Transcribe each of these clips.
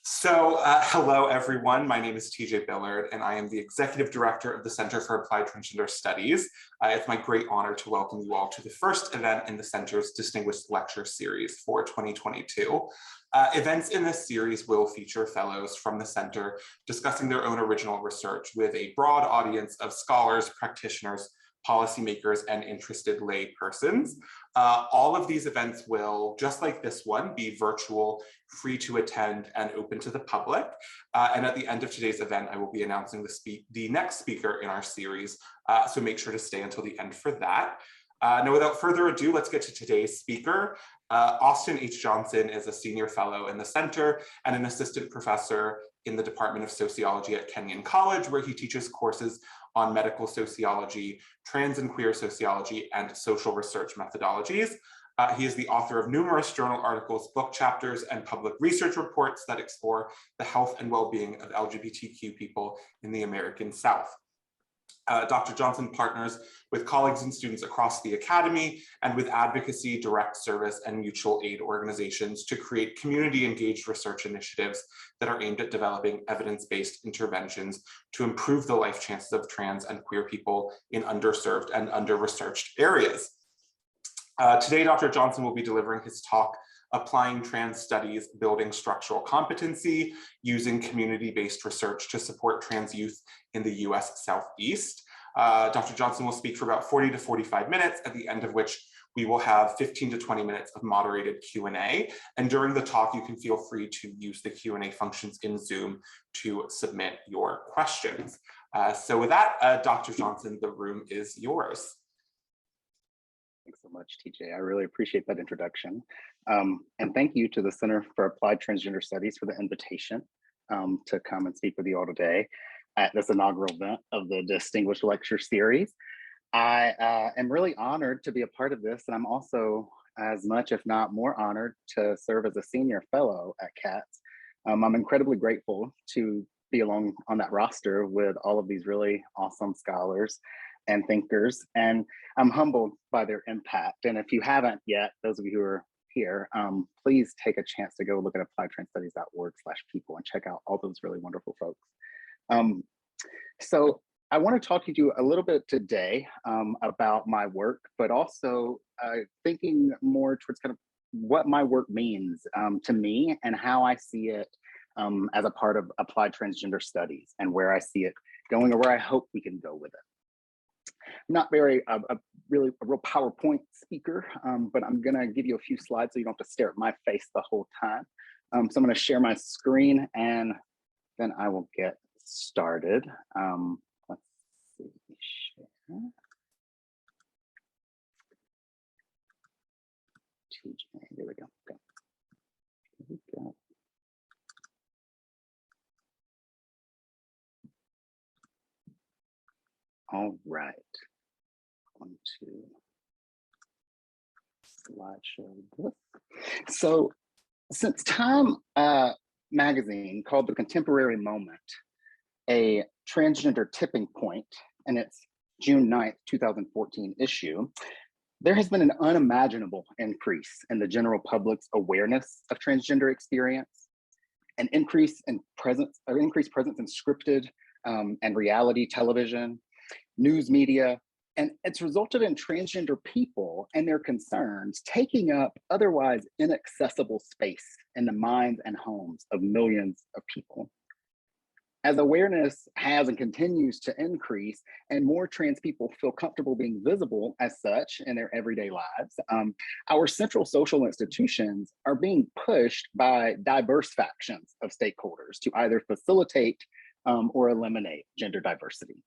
Hello everyone. My name is TJ Billard, and I am the Executive Director of the Center for Applied Transgender Studies. It's my great honor to welcome you all to the first event in the Center's Distinguished Lecture Series for 2022. Events in this series will feature fellows from the Center discussing their own original research with a broad audience of scholars, practitioners, policymakers, and interested lay persons. All of these events will, just like this one, be virtual, free to attend, and open to the public. And at the end of today's event, I will be announcing the next speaker in our series, so make sure to stay until the end for that. Now, without further ado, let's get to today's speaker. Austin H. Johnson is a senior fellow in the Center and an assistant professor in the Department of Sociology at Kenyon College, where he teaches courses on medical sociology, trans and queer sociology, and social research methodologies. He is the author of numerous journal articles, book chapters, and public research reports that explore the health and well-being of LGBTQ people in the American South. Dr. Johnson partners with colleagues and students across the academy and with advocacy, direct service, and mutual aid organizations to create community-engaged research initiatives that are aimed at developing evidence-based interventions to improve the life chances of trans and queer people in underserved and under-researched areas. Today, Dr. Johnson will be delivering his talk, Applying Trans Studies, Building Structural Competency, using community-based research to support trans youth in the US Southeast. Dr. Johnson will speak for about 40 to 45 minutes, at the end of which we will have 15 to 20 minutes of moderated Q&A. And during the talk, you can feel free to use the Q&A functions in Zoom to submit your questions. So with that, Dr. Johnson, the room is yours. Thanks so much, TJ. I really appreciate that introduction. And thank you to the Center for Applied Transgender Studies for the invitation to come and speak with you all today at this inaugural event of the Distinguished Lecture Series. I am really honored to be a part of this, and I'm also as much, if not more honored, to serve as a senior fellow at CATS. I'm incredibly grateful to be along on that roster with all of these really awesome scholars and thinkers, and I'm humbled by their impact. And if you haven't yet, those of you who are here, please take a chance to go look at appliedtransstudies.org/people and check out all those really wonderful folks. So I want to talk to you a little bit today about my work, but also thinking more towards kind of what my work means to me and how I see it as a part of applied transgender studies and where I see it going or where I hope we can go with it. I'm not very a real PowerPoint speaker, but I'm gonna give you a few slides so you don't have to stare at my face the whole time. So I'm gonna share my screen and then I will get started. Let's see, share. TJ, there we go. Okay. Here we go. All right, on to slideshow this. So since Time magazine called The Contemporary Moment a transgender tipping point in its June 9th, 2014 issue, there has been an unimaginable increase in the general public's awareness of transgender experience, an increased presence in scripted and reality television, news media, and it's resulted in transgender people and their concerns taking up otherwise inaccessible space in the minds and homes of millions of people. As awareness has and continues to increase and more trans people feel comfortable being visible as such in their everyday lives, our central social institutions are being pushed by diverse factions of stakeholders to either facilitate or eliminate gender diversity.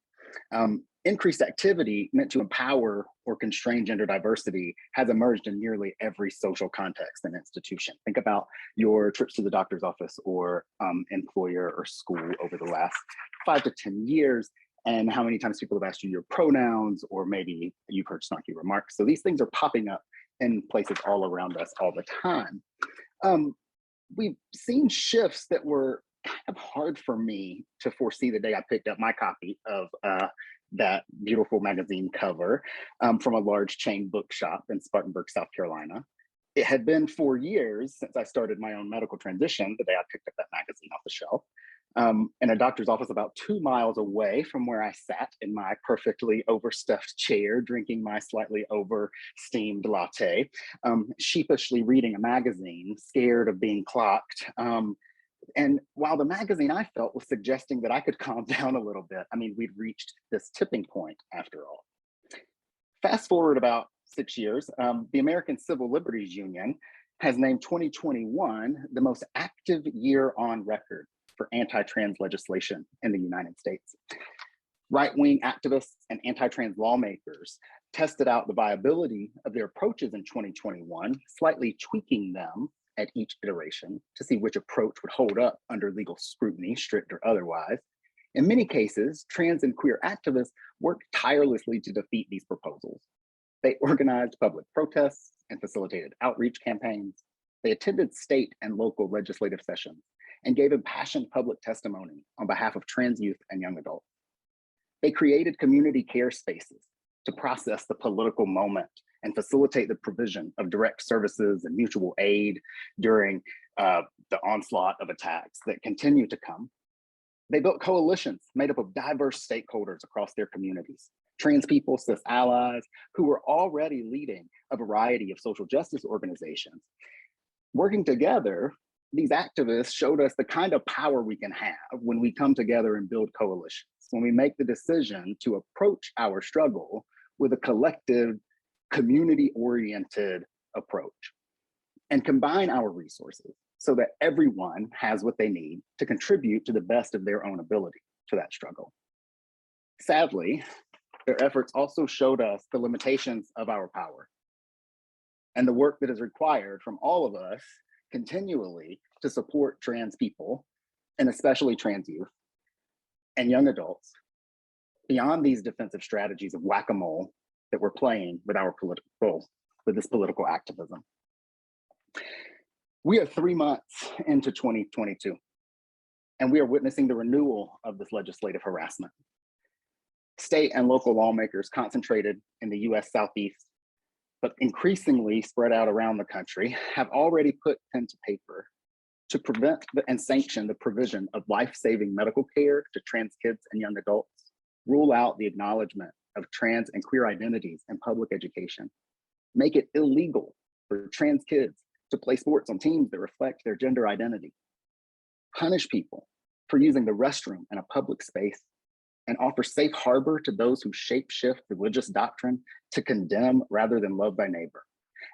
Increased activity meant to empower or constrain gender diversity has emerged in nearly every social context and institution. Think about your trips to the doctor's office or employer or school over the last 5 to 10 years, and how many times people have asked you your pronouns, or maybe you've heard snarky remarks. So these things are popping up in places all around us all the time. We've seen shifts that were kind of hard for me to foresee the day I picked up my copy of that beautiful magazine cover from a large chain bookshop in Spartanburg, South Carolina. It had been 4 years since I started my own medical transition the day I picked up that magazine off the shelf, in a doctor's office about 2 miles away from where I sat in my perfectly overstuffed chair, drinking my slightly over-steamed latte, sheepishly reading a magazine, scared of being clocked. And while the magazine, I felt, was suggesting that I could calm down a little bit, I mean, we'd reached this tipping point after all. Fast forward about 6 years, the American Civil Liberties Union has named 2021 the most active year on record for anti-trans legislation in the United States. Right-wing activists and anti-trans lawmakers tested out the viability of their approaches in 2021, slightly tweaking them at each iteration to see which approach would hold up under legal scrutiny, strict or otherwise. In many cases, trans and queer activists worked tirelessly to defeat these proposals. They organized public protests and facilitated outreach campaigns. They attended state and local legislative sessions and gave impassioned public testimony on behalf of trans youth and young adults. They created community care spaces to process the political moment and facilitate the provision of direct services and mutual aid during the onslaught of attacks that continue to come. They built coalitions made up of diverse stakeholders across their communities, trans people, cis allies, who were already leading a variety of social justice organizations. Working together, these activists showed us the kind of power we can have when we come together and build coalitions, when we make the decision to approach our struggle with a collective, community-oriented approach and combine our resources so that everyone has what they need to contribute to the best of their own ability to that struggle. Sadly, their efforts also showed us the limitations of our power and the work that is required from all of us continually to support trans people, and especially trans youth and young adults, beyond these defensive strategies of whack-a-mole that we're playing with this political activism. We are 3 months into 2022, and we are witnessing the renewal of this legislative harassment. State and local lawmakers concentrated in the US Southeast, but increasingly spread out around the country, have already put pen to paper to prevent and sanction the provision of life-saving medical care to trans kids and young adults, rule out the acknowledgement of trans and queer identities in public education, make it illegal for trans kids to play sports on teams that reflect their gender identity, punish people for using the restroom in a public space, and offer safe harbor to those who shape-shift religious doctrine to condemn rather than love thy neighbor.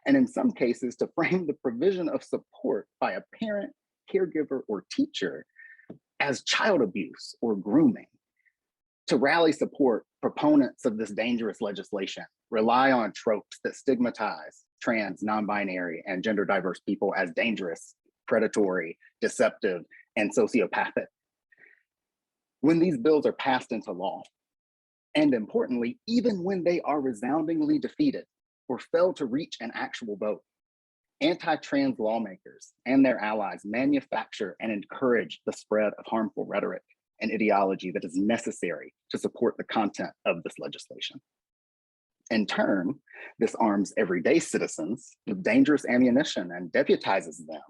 And in some cases, to frame the provision of support by a parent, caregiver, or teacher as child abuse or grooming. To rally support proponents of this dangerous legislation rely on tropes that stigmatize trans, non-binary, and gender diverse people as dangerous, predatory, deceptive, and sociopathic. When these bills are passed into law, and importantly, even when they are resoundingly defeated or fail to reach an actual vote, anti-trans lawmakers and their allies manufacture and encourage the spread of harmful rhetoric and ideology that is necessary to support the content of this legislation. In turn, this arms everyday citizens with dangerous ammunition and deputizes them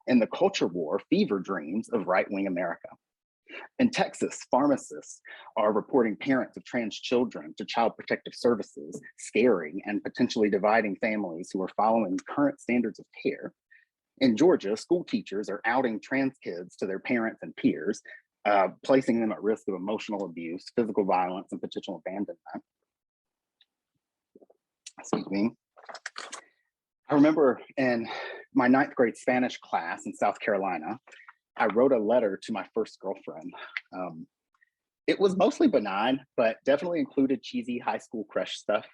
in the culture war fever dreams of right-wing America. In Texas, pharmacists are reporting parents of trans children to Child Protective Services, scaring and potentially dividing families who are following current standards of care. In Georgia, school teachers are outing trans kids to their parents and peers, placing them at risk of emotional abuse, physical violence, and potential abandonment. Excuse me. I remember in my 9th grade Spanish class in South Carolina, I wrote a letter to my first girlfriend. It was mostly benign, but definitely included cheesy high school crush stuff.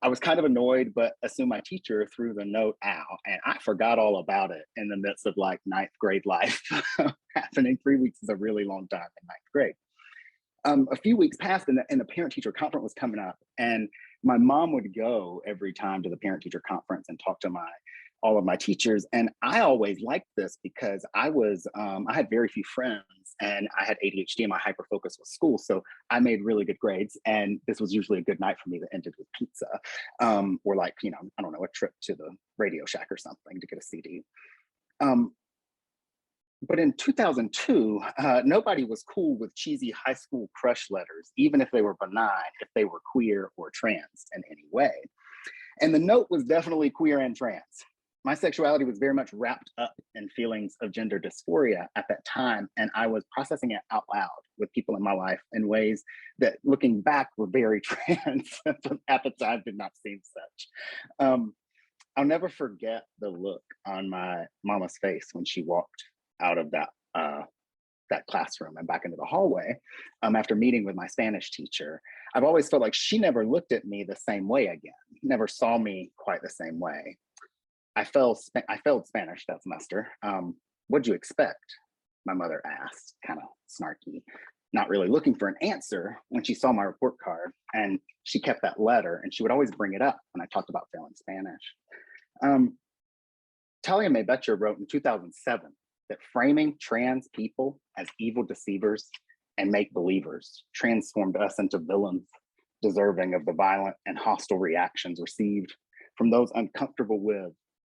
I was kind of annoyed, but assumed my teacher threw the note out, and I forgot all about it in the midst of like 9th grade life. Happening 3 weeks is a really long time in 9th grade. A few weeks passed and the parent-teacher conference was coming up, and my mom would go every time to the parent-teacher conference and talk to my all of my teachers. And I always liked this because I had very few friends and I had ADHD and my hyperfocus was school. So I made really good grades. And this was usually a good night for me that ended with pizza, or like, I don't know, a trip to the Radio Shack or something to get a CD. But in 2002, nobody was cool with cheesy high school crush letters, even if they were benign, if they were queer or trans in any way. And the note was definitely queer and trans. My sexuality was very much wrapped up in feelings of gender dysphoria at that time, and I was processing it out loud with people in my life in ways that, looking back, were very trans, at the time did not seem such. I'll never forget the look on my mama's face when she walked out of that classroom and back into the hallway after meeting with my Spanish teacher. I've always felt like she never looked at me the same way again, never saw me quite the same way. I failed Spanish that semester. What'd you expect? My mother asked, kind of snarky, not really looking for an answer when she saw my report card. And she kept that letter and she would always bring it up when I talked about failing Spanish. Talia May Betcher wrote in 2007 that framing trans people as evil deceivers and make-believers transformed us into villains deserving of the violent and hostile reactions received from those uncomfortable with,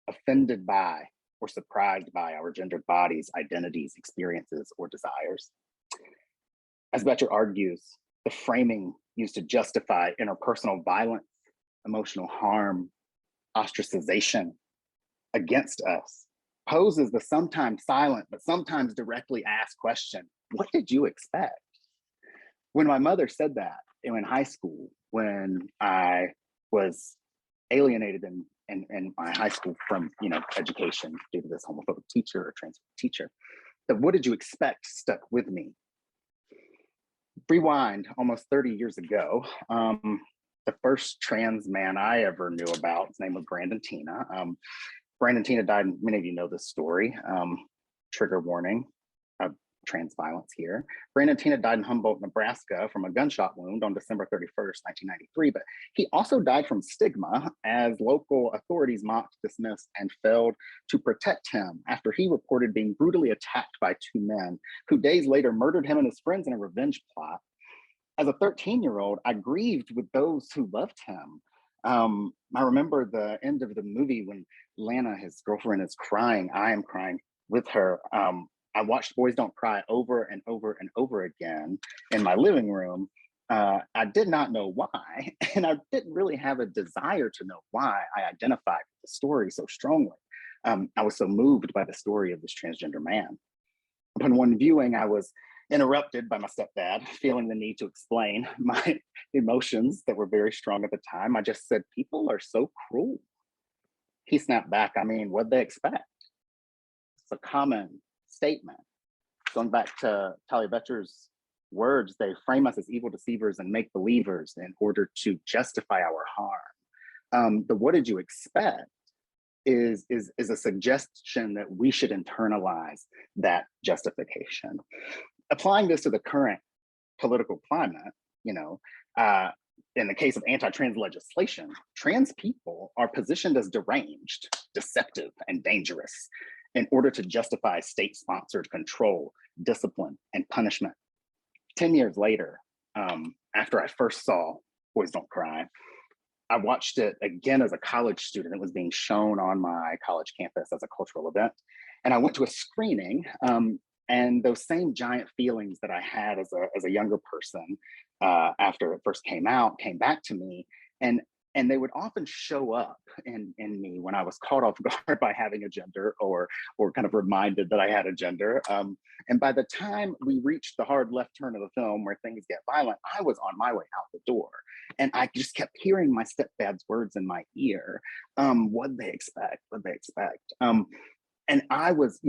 offended by, or surprised by our gendered bodies, identities, experiences, or desires. As Betcher argues, the framing used to justify interpersonal violence, emotional harm, ostracization against us poses the sometimes silent, but sometimes directly asked question, what did you expect? When my mother said that in high school, when I was alienated in my high school from education due to this homophobic teacher or trans teacher, that what did you expect stuck with me. Rewind almost 30 years ago, the first trans man I ever knew about, his name was Brandon Tina. Brandon Tina died, many of you know this story, trigger warning of trans violence here. Brandon Tina died in Humboldt, Nebraska from a gunshot wound on December 31st, 1993, but he also died from stigma as local authorities mocked, dismissed, and failed to protect him after he reported being brutally attacked by two men who days later murdered him and his friends in a revenge plot. As a 13-year-old, I grieved with those who loved him. I remember the end of the movie when Lana, his girlfriend, is crying. I am crying with her. I watched Boys Don't Cry over and over and over again in my living room. I did not know why, and I didn't really have a desire to know why I identified with the story so strongly. I was so moved by the story of this transgender man. Upon one viewing, I was interrupted by my stepdad, feeling the need to explain my emotions that were very strong at the time. I just said, people are so cruel. He snapped back, I mean, what'd they expect? It's a common statement. Going back to Talia Betcher's words, they frame us as evil deceivers and make believers in order to justify our harm. The what did you expect is a suggestion that we should internalize that justification. Applying this to the current political climate, in the case of anti-trans legislation, trans people are positioned as deranged, deceptive, and dangerous in order to justify state-sponsored control, discipline, and punishment. 10 years later, after I first saw Boys Don't Cry, I watched it again as a college student. It was being shown on my college campus as a cultural event. And I went to a screening, and those same giant feelings that I had as a younger person after it first came out came back to me, and they would often show up in me when I was caught off guard by having a gender or kind of reminded that I had a gender. And by the time we reached the hard left turn of the film where things get violent, I was on my way out the door, and I just kept hearing my stepdad's words in my ear. What'd they expect? What'd they expect? And I was,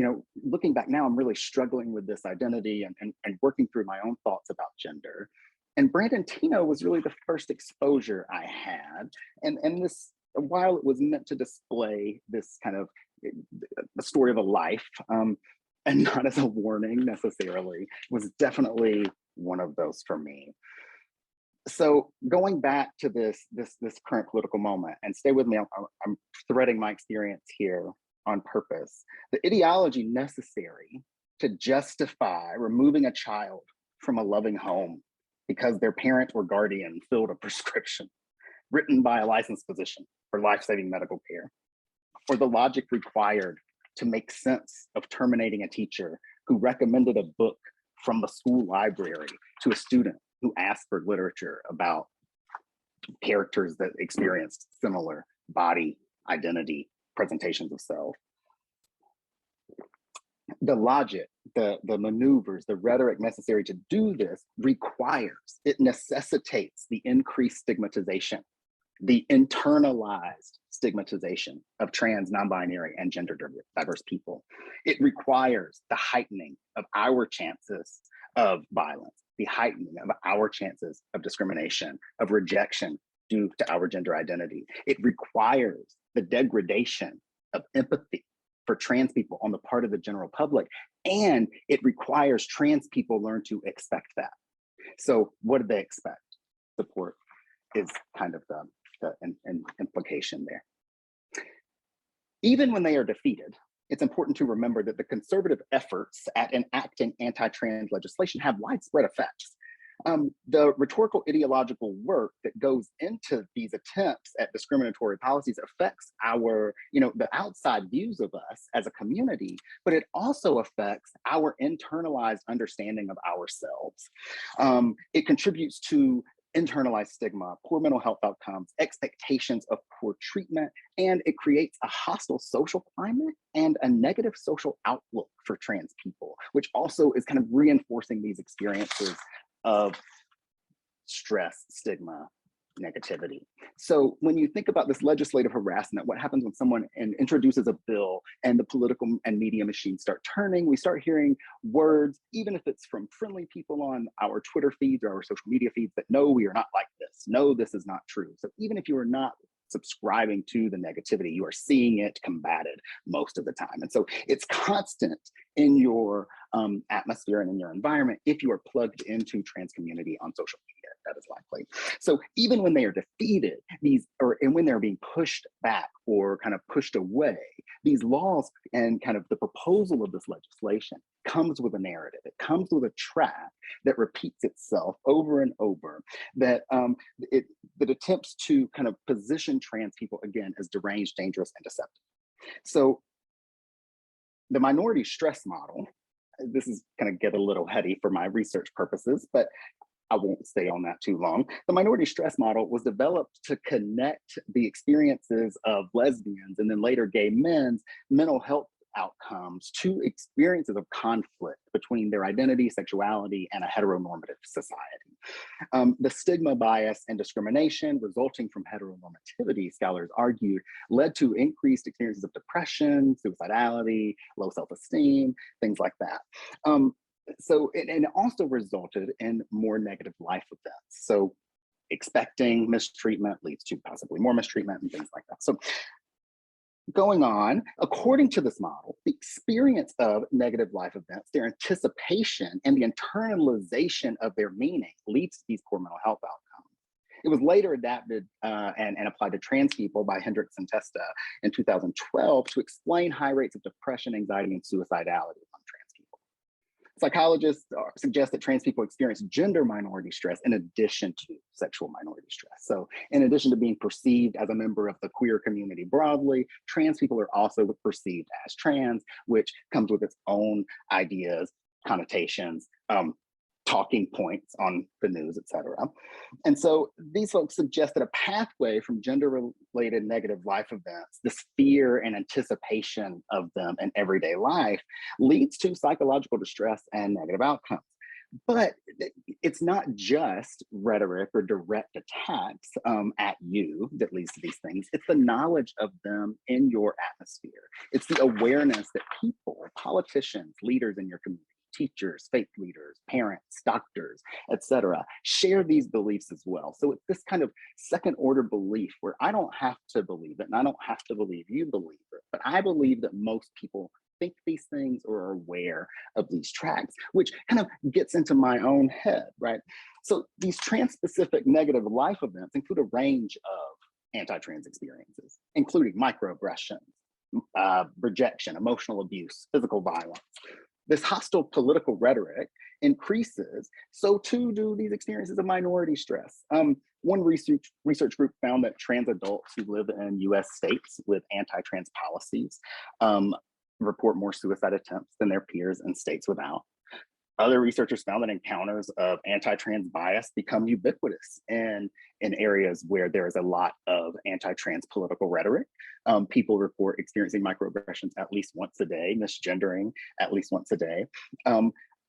looking back now, I'm really struggling with this identity and working through my own thoughts about gender. And Brandon Tino was really the first exposure I had. And this, while it was meant to display this kind of the story of a life, and not as a warning necessarily, was definitely one of those for me. So going back to this current political moment, and stay with me, I'm threading my experience here on purpose. The ideology necessary to justify removing a child from a loving home because their parent or guardian filled a prescription written by a licensed physician for life-saving medical care, or the logic required to make sense of terminating a teacher who recommended a book from the school library to a student who asked for literature about characters that experienced similar body identity presentations of self. The logic, the maneuvers, the rhetoric necessary to do this it necessitates the increased stigmatization, the internalized stigmatization of trans, non-binary, and gender diverse people. It requires the heightening of our chances of violence, the heightening of our chances of discrimination, of rejection due to our gender identity. It requires the degradation of empathy for trans people on the part of the general public, and it requires trans people learn to expect that. So what do they expect? Support is kind of the implication there. Even when they are defeated, it's important to remember that the conservative efforts at enacting anti-trans legislation have widespread effects. The rhetorical ideological work that goes into these attempts at discriminatory policies affects our, the outside views of us as a community, but it also affects our internalized understanding of ourselves. It contributes to internalized stigma, poor mental health outcomes, expectations of poor treatment, and it creates a hostile social climate and a negative social outlook for trans people, which also is kind of reinforcing these experiences of stress, stigma, negativity. So when you think about this legislative harassment, what happens when someone introduces a bill and the political and media machines start turning, we start hearing words, even if it's from friendly people on our Twitter feeds or our social media feeds, that no, we are not like this. No, this is not true. So even if you are not subscribing to the negativity, you are seeing it combated most of the time. And so it's constant in your atmosphere and in your environment if you are plugged into trans community on social media, that is likely. So even when they are defeated, and when they're being pushed back or kind of pushed away, these laws and kind of the proposal of this legislation comes with a narrative. It comes with a track that repeats itself over and over, that attempts to kind of position trans people again as deranged, dangerous, and deceptive. So the minority stress model, this is going to get a little heady for my research purposes, but I won't stay on that too long. The minority stress model was developed to connect the experiences of lesbians and then later gay men's mental health outcomes to experiences of conflict between their identity, sexuality, and a heteronormative society. The stigma, bias, and discrimination resulting from heteronormativity, scholars argued, led to increased experiences of depression, suicidality, low self-esteem, things like that. So it also resulted in more negative life events. So expecting mistreatment leads to possibly more mistreatment and things like that. So going on, according to this model, the experience of negative life events, their anticipation and the internalization of their meaning leads to these poor mental health outcomes. It was later adapted and applied to trans people by Hendricks and Testa in 2012 to explain high rates of depression, anxiety, and suicidality among trans people. Psychologists suggest that trans people experience gender minority stress in addition to sexual minority stress. So in addition to being perceived as a member of the queer community broadly, trans people are also perceived as trans, which comes with its own ideas, connotations, talking points on the news, et cetera. And so these folks suggest that a pathway from gender-related negative life events, this fear and anticipation of them in everyday life, leads to psychological distress and negative outcomes. But it's not just rhetoric or direct attacks at you that leads to these things. It's the knowledge of them in your atmosphere. It's the awareness that people, politicians, leaders in your community, teachers, faith leaders, parents, doctors, etc., share these beliefs as well. So it's this kind of second order belief where I don't have to believe it and I don't have to believe you believe it, but I believe that most people think these things or are aware of these tracks, which kind of gets into my own head, right? So these trans-specific negative life events include a range of anti-trans experiences, including microaggressions, rejection, emotional abuse, physical violence. This hostile political rhetoric increases, so too do these experiences of minority stress. One research group found that trans adults who live in US states with anti-trans policies report more suicide attempts than their peers in states without. Other researchers found that encounters of anti-trans bias become ubiquitous in areas where there is a lot of anti-trans political rhetoric. People report experiencing microaggressions at least once a day, misgendering at least once a day.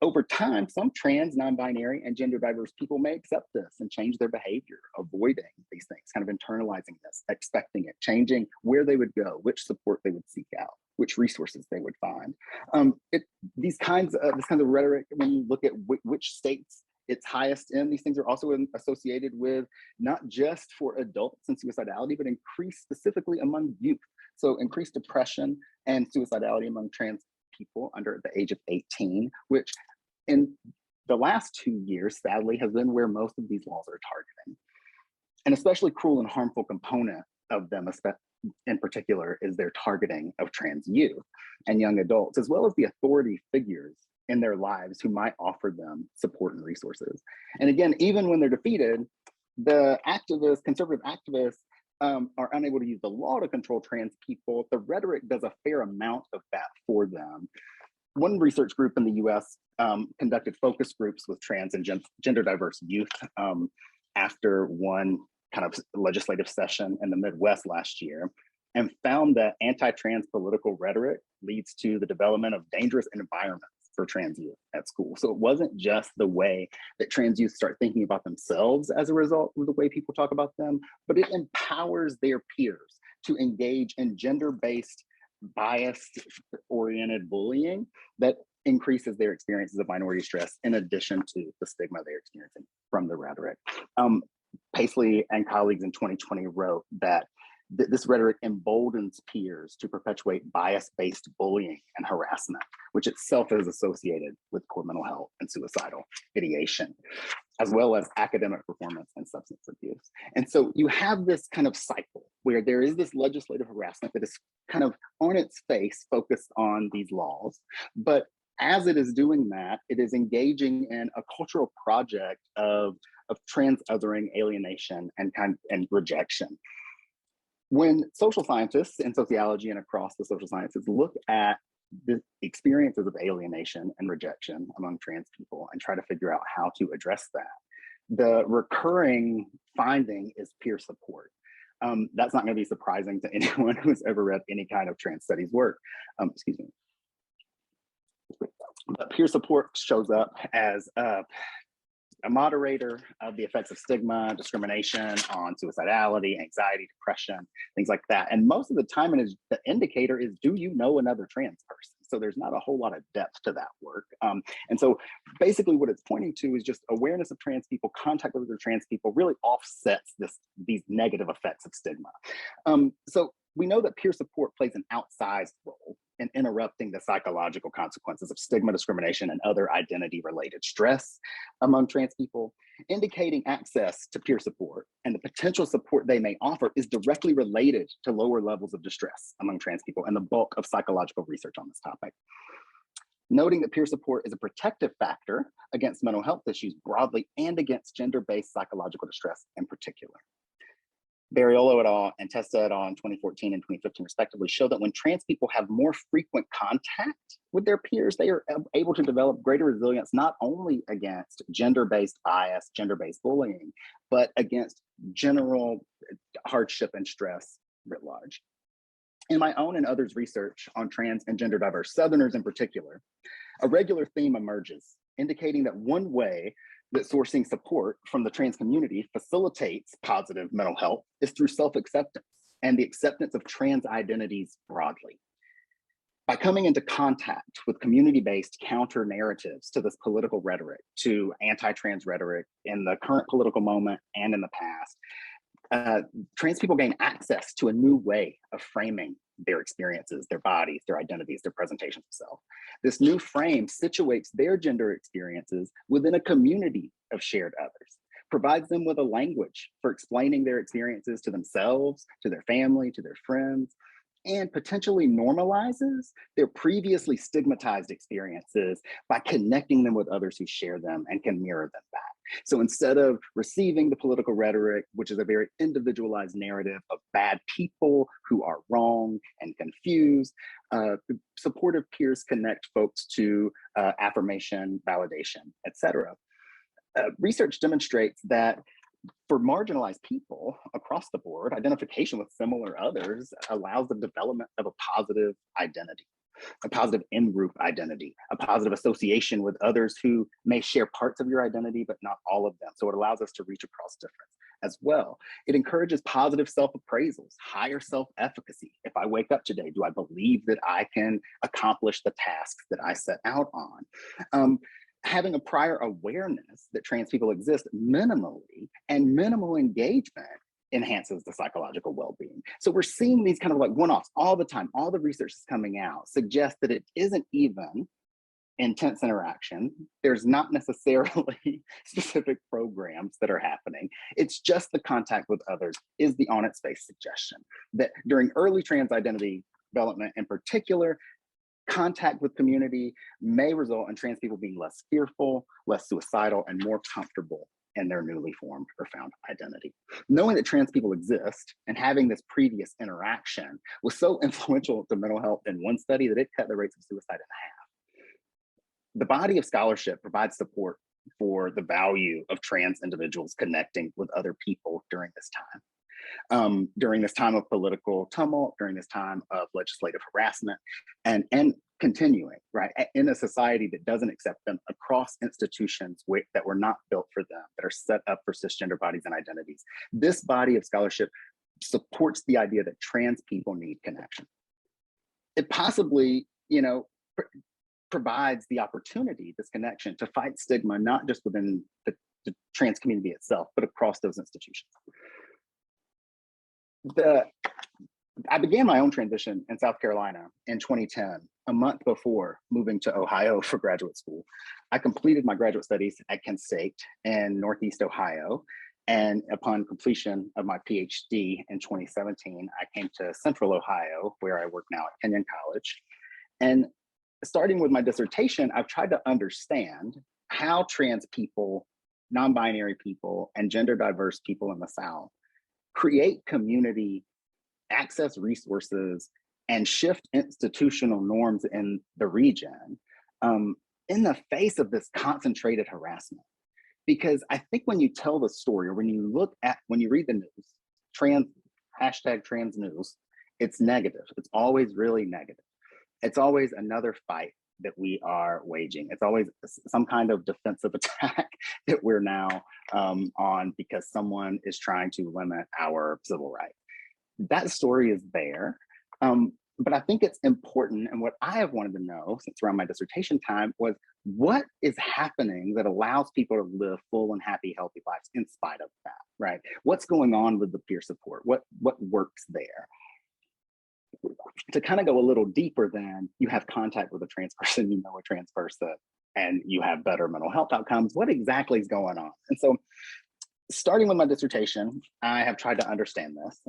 Over time, some trans, non-binary, and gender diverse people may accept this and change their behavior, avoiding these things, kind of internalizing this, expecting it, changing where they would go, which support they would seek out, which resources they would find. This kinds of rhetoric, when you look at which states it's highest in, these things are also associated with not just for adults and suicidality, but increased specifically among youth. So increased depression and suicidality among trans people under the age of 18, which in the last 2 years, sadly, has been where most of these laws are targeting. An especially cruel and harmful component of them, in particular, is their targeting of trans youth and young adults, as well as the authority figures in their lives who might offer them support and resources. And again, even when they're defeated, the activists, conservative activists, are unable to use the law to control trans people. The rhetoric does a fair amount of that for them. One research group in the US conducted focus groups with trans and gender diverse youth after one kind of legislative session in the Midwest last year, and found that anti-trans political rhetoric leads to the development of dangerous environments for trans youth at school. So it wasn't just the way that trans youth start thinking about themselves as a result of the way people talk about them, but it empowers their peers to engage in gender-based, bias-oriented bullying that increases their experiences of minority stress in addition to the stigma they're experiencing from the rhetoric. Paisley and colleagues in 2020 wrote that this rhetoric emboldens peers to perpetuate bias-based bullying and harassment, which itself is associated with poor mental health and suicidal ideation, as well as academic performance and substance abuse. And so you have this kind of cycle where there is this legislative harassment that is kind of on its face focused on these laws, but as it is doing that, it is engaging in a cultural project of trans othering, alienation, and rejection. When social scientists in sociology and across the social sciences look at the experiences of alienation and rejection among trans people and try to figure out how to address that, the recurring finding is peer support. That's not going to be surprising to anyone who's ever read any kind of trans studies work. Excuse me. But peer support shows up as a moderator of the effects of stigma, discrimination on suicidality, anxiety, depression, things like that. And most of the time, the indicator is, do you know another trans person? So there's not a whole lot of depth to that work. And so basically what it's pointing to is just awareness of trans people, contact with other trans people really offsets these negative effects of stigma. So we know that peer support plays an outsized role in interrupting the psychological consequences of stigma, discrimination, and other identity-related stress among trans people. Indicating access to peer support and the potential support they may offer is directly related to lower levels of distress among trans people and the bulk of psychological research on this topic. Noting that peer support is a protective factor against mental health issues broadly and against gender-based psychological distress in particular. Barriolo et al. And Testa et al. In 2014 and 2015 respectively show that when trans people have more frequent contact with their peers, they are able to develop greater resilience not only against gender-based bias, gender-based bullying, but against general hardship and stress writ large. In my own and others' research on trans and gender diverse Southerners in particular, a regular theme emerges, indicating that one way that sourcing support from the trans community facilitates positive mental health is through self-acceptance and the acceptance of trans identities broadly. By coming into contact with community-based counter narratives to this political rhetoric, to anti-trans rhetoric in the current political moment and in the past, trans people gain access to a new way of framing their experiences, their bodies, their identities, their presentations of self. This new frame situates their gender experiences within a community of shared others, provides them with a language for explaining their experiences to themselves, to their family, to their friends, and potentially normalizes their previously stigmatized experiences by connecting them with others who share them and can mirror them back. So instead of receiving the political rhetoric, which is a very individualized narrative of bad people who are wrong and confused, supportive peers connect folks to affirmation, validation, etc. Research demonstrates that for marginalized people across the board, identification with similar others allows the development of a positive identity, a positive in-group identity, a positive association with others who may share parts of your identity, but not all of them. So it allows us to reach across difference as well. It encourages positive self-appraisals, higher self-efficacy. If I wake up today, do I believe that I can accomplish the tasks that I set out on? Having a prior awareness that trans people exist minimally and minimal engagement enhances the psychological well-being. So we're seeing these kind of like one-offs all the time. All the research is coming out suggests that it isn't even intense interaction. There's not necessarily specific programs that are happening. It's just the contact with others is the on its face suggestion that during early trans identity development in particular, contact with community may result in trans people being less fearful, less suicidal, and more comfortable in their newly formed or found identity. Knowing that trans people exist and having this previous interaction was so influential to mental health in one study that it cut the rates of suicide in half. The body of scholarship provides support for the value of trans individuals connecting with other people during this time. During this time of political tumult, during this time of legislative harassment, and continuing, right, in a society that doesn't accept them across institutions that were not built for them, that are set up for cisgender bodies and identities. This body of scholarship supports the idea that trans people need connection. It possibly, provides the opportunity, this connection, to fight stigma, not just within the trans community itself, but across those institutions. I began my own transition in South Carolina in 2010, a month before moving to Ohio for graduate school. I completed my graduate studies at Kent State in Northeast Ohio. And upon completion of my PhD in 2017, I came to Central Ohio, where I work now at Kenyon College. And starting with my dissertation, I've tried to understand how trans people, non-binary people, and gender diverse people in the South create community, access resources, and shift institutional norms in the region in the face of this concentrated harassment. Because I think when you tell the story, or when you read the news, hashtag trans news, it's negative. It's always really negative. It's always another fight that we are waging. It's always some kind of defensive attack that we're now on because someone is trying to limit our civil rights. That story is there, but I think it's important, and what I have wanted to know since around my dissertation time was what is happening that allows people to live full and happy, healthy lives in spite of that, right? What's going on with the peer support? What works there? To kind of go a little deeper than you have contact with a trans person, you know a trans person, and you have better mental health outcomes, what exactly is going on? And so starting with my dissertation, I have tried to understand this,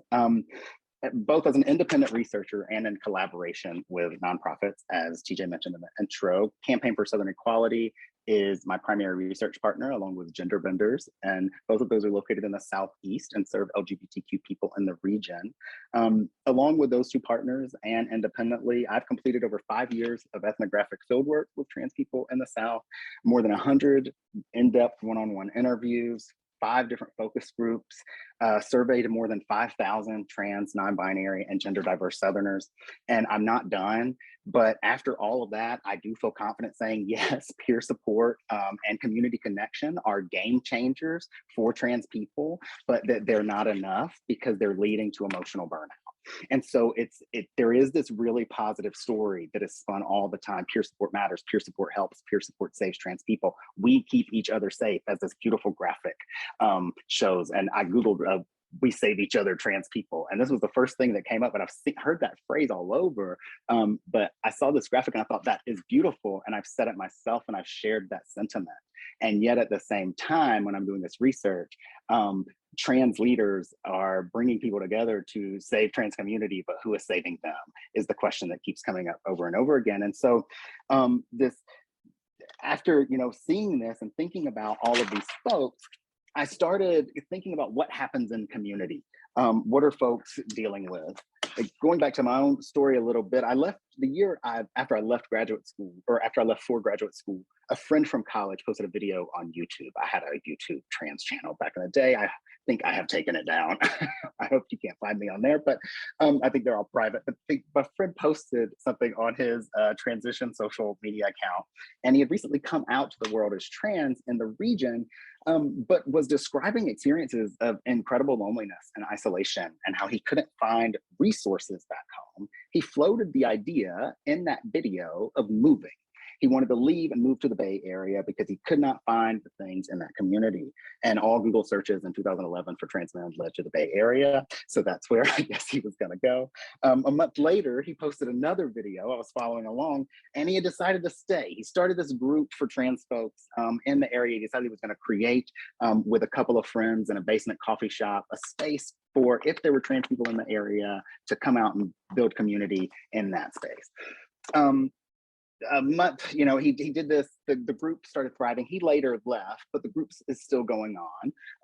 both as an independent researcher and in collaboration with nonprofits. As TJ mentioned in the intro, Campaign for Southern Equality is my primary research partner, along with Gender Benders, and both of those are located in the Southeast and serve LGBTQ people in the region. Along with those two partners and independently, I've completed over 5 years of ethnographic fieldwork with trans people in the South, more than 100 in-depth one-on-one interviews, 5 different focus groups, surveyed more than 5,000 trans, non-binary, and gender diverse Southerners. And I'm not done, but after all of that, I do feel confident saying, yes, peer support and community connection are game changers for trans people, but that they're not enough because they're leading to emotional burnout. And so there is this really positive story that is spun all the time. Peer support matters, peer support helps, peer support saves trans people. We keep each other safe, as this beautiful graphic shows. And I Googled we save each other, trans people. And this was the first thing that came up, and heard that phrase all over. But I saw this graphic and I thought that is beautiful. And I've said it myself and I've shared that sentiment. And yet at the same time, when I'm doing this research, trans leaders are bringing people together to save trans community, but who is saving them is the question that keeps coming up over and over again. And so after seeing this and thinking about all of these folks, I started thinking about what happens in community. What are folks dealing with? Like, going back to my own story a little bit, I left the year after I left graduate school, or after I left for graduate school, a friend from college posted a video on YouTube. I had a YouTube trans channel back in the day. I think I have taken it down. I hope you can't find me on there, but I think they're all private. But my friend posted something on his transition social media account, and he had recently come out to the world as trans in the region, but was describing experiences of incredible loneliness and isolation and how he couldn't find resources back home. He floated the idea in that video of moving. He wanted to leave and move to the Bay Area because he could not find the things in that community. And all Google searches in 2011 for trans men led to the Bay Area. So that's where I guess he was gonna go. A month later, he posted another video. I was following along, and he had decided to stay. He started this group for trans folks in the area. He decided he was gonna create, with a couple of friends in a basement coffee shop, a space for, if there were trans people in the area, to come out and build community in that space. A month, he did this, the group started thriving. He later left, but the group is still going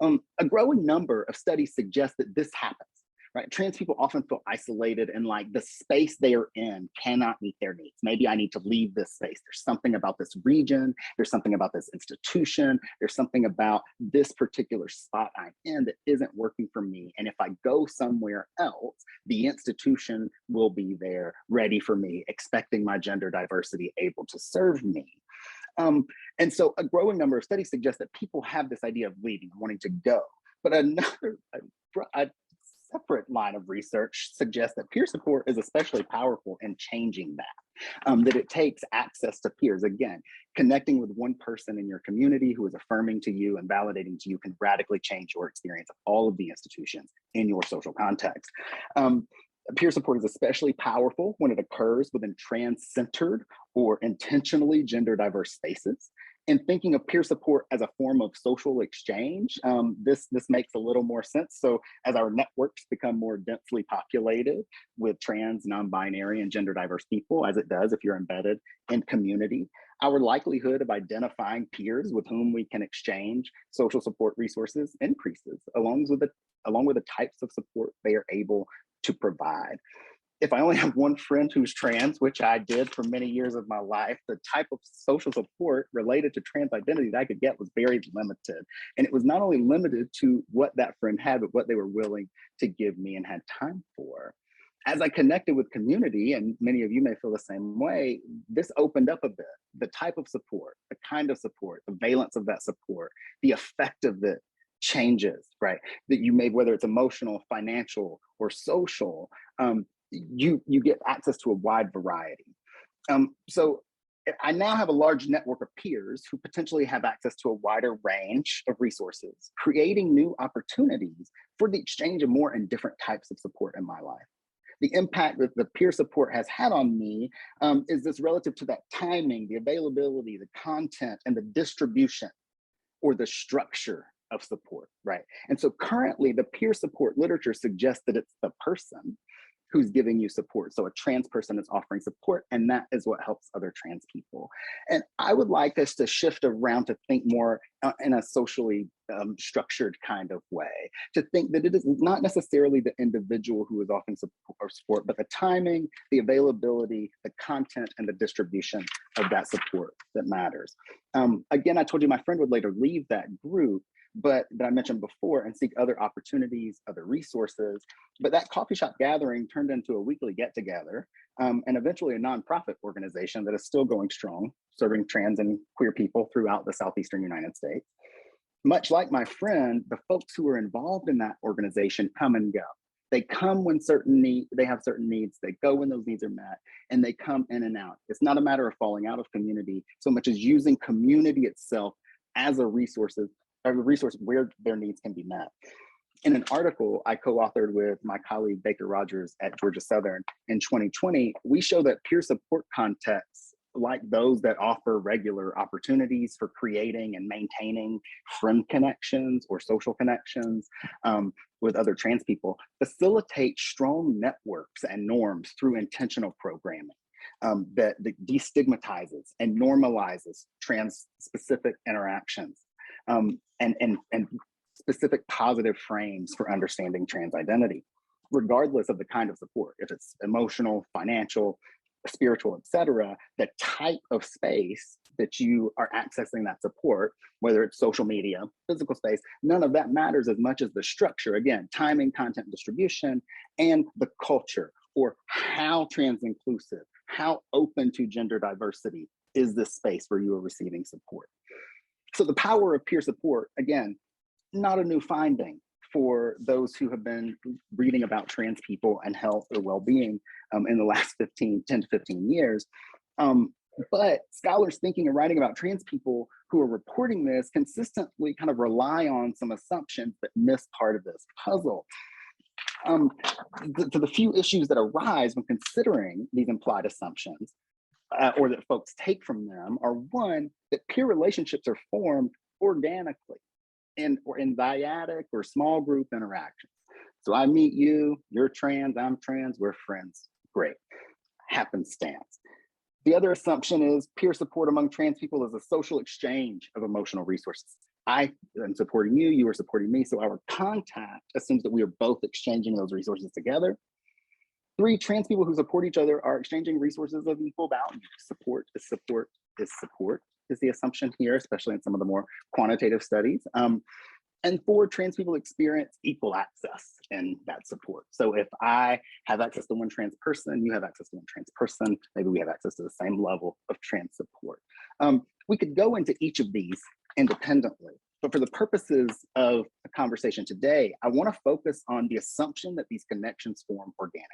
on. A growing number of studies suggest that this happens, right? Trans people often feel isolated, and like the space they are in cannot meet their needs. Maybe I need to leave this space. There's something about this region. There's something about this institution. There's something about this particular spot I'm in that isn't working for me. And if I go somewhere else, the institution will be there ready for me, expecting my gender diversity, able to serve me. And so a growing number of studies suggest that people have this idea of leaving, wanting to go. But a separate line of research suggests that peer support is especially powerful in changing that, that it takes access to peers. Again, connecting with one person in your community who is affirming to you and validating to you can radically change your experience of all of the institutions in your social context. Peer support is especially powerful when it occurs within trans-centered or intentionally gender diverse spaces. And thinking of peer support as a form of social exchange, this makes a little more sense. So as our networks become more densely populated with trans, non-binary, and gender diverse people, as it does if you're embedded in community, our likelihood of identifying peers with whom we can exchange social support resources increases, along with the types of support they are able to provide. If I only have one friend who's trans, which I did for many years of my life, the type of social support related to trans identity that I could get was very limited. And it was not only limited to what that friend had, but what they were willing to give me and had time for. As I connected with community, and many of you may feel the same way, this opened up a bit. The type of support, the kind of support, the valence of that support, the effect of it changes, right? That you may, whether it's emotional, financial, or social, you get access to a wide variety. So I now have a large network of peers who potentially have access to a wider range of resources, creating new opportunities for the exchange of more and different types of support in my life. The impact that the peer support has had on me is this relative to that timing, the availability, the content, and the distribution or the structure of support, right? And so currently the peer support literature suggests that it's the person who's giving you support. So a trans person is offering support, and that is what helps other trans people. And I would like us to shift around to think more in a socially structured kind of way, to think that it is not necessarily the individual who is offering support, but the timing, the availability, the content, and the distribution of that support that matters. Again, I told you my friend would later leave that group, but that I mentioned before, and seek other opportunities, other resources. But that coffee shop gathering turned into a weekly get together, and eventually a nonprofit organization that is still going strong, serving trans and queer people throughout the Southeastern United States. Much like my friend, the folks who are involved in that organization come and go. They come when they have certain needs, they go when those needs are met, and they come in and out. It's not a matter of falling out of community so much as using community itself as a resource where their needs can be met. In an article I co-authored with my colleague Baker Rogers at Georgia Southern in 2020, we show that peer support contexts like those that offer regular opportunities for creating and maintaining friend connections or social connections with other trans people facilitate strong networks and norms through intentional programming that destigmatizes and normalizes trans-specific interactions and specific positive frames for understanding trans identity, regardless of the kind of support, if it's emotional, financial, spiritual, etc. The type of space that you are accessing that support, whether it's social media, physical space, none of that matters as much as the structure, again, timing, content distribution, and the culture, or how trans inclusive, how open to gender diversity is this space where you are receiving support. So the power of peer support, again, not a new finding for those who have been reading about trans people and health or well-being in the last 10 to 15 years. But scholars thinking and writing about trans people who are reporting this consistently kind of rely on some assumptions that miss part of this puzzle. The few issues that arise when considering these implied assumptions or that folks take from them are, one, that peer relationships are formed organically in dyadic or small group interactions. So I meet you, you're trans, I'm trans, we're friends, great, happenstance. The other assumption is peer support among trans people is a social exchange of emotional resources. I am supporting you, you are supporting me, so our contact assumes that we are both exchanging those resources together. 3, trans people who support each other are exchanging resources of equal value. Support is support is support is the assumption here, especially in some of the more quantitative studies. And 4, trans people experience equal access in that support. So if I have access to one trans person, you have access to one trans person, maybe we have access to the same level of trans support. We could go into each of these independently, but for the purposes of the conversation today, I want to focus on the assumption that these connections form organically,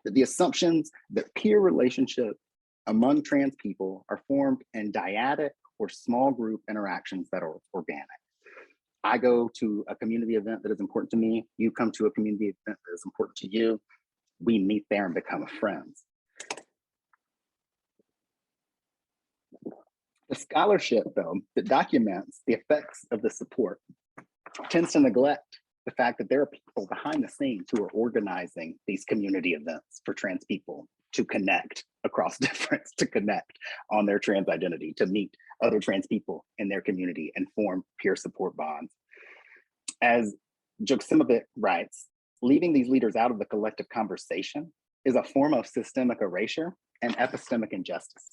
that the assumptions that peer relationships among trans people are formed in dyadic or small group interactions that are organic. I go to a community event that is important to me, you come to a community event that is important to you, we meet there and become friends. The scholarship, though, that documents the effects of the support tends to neglect the fact that there are people behind the scenes who are organizing these community events for trans people to connect across difference, to connect on their trans identity, to meet other trans people in their community and form peer support bonds. As Joksimovic writes, leaving these leaders out of the collective conversation is a form of systemic erasure and epistemic injustice.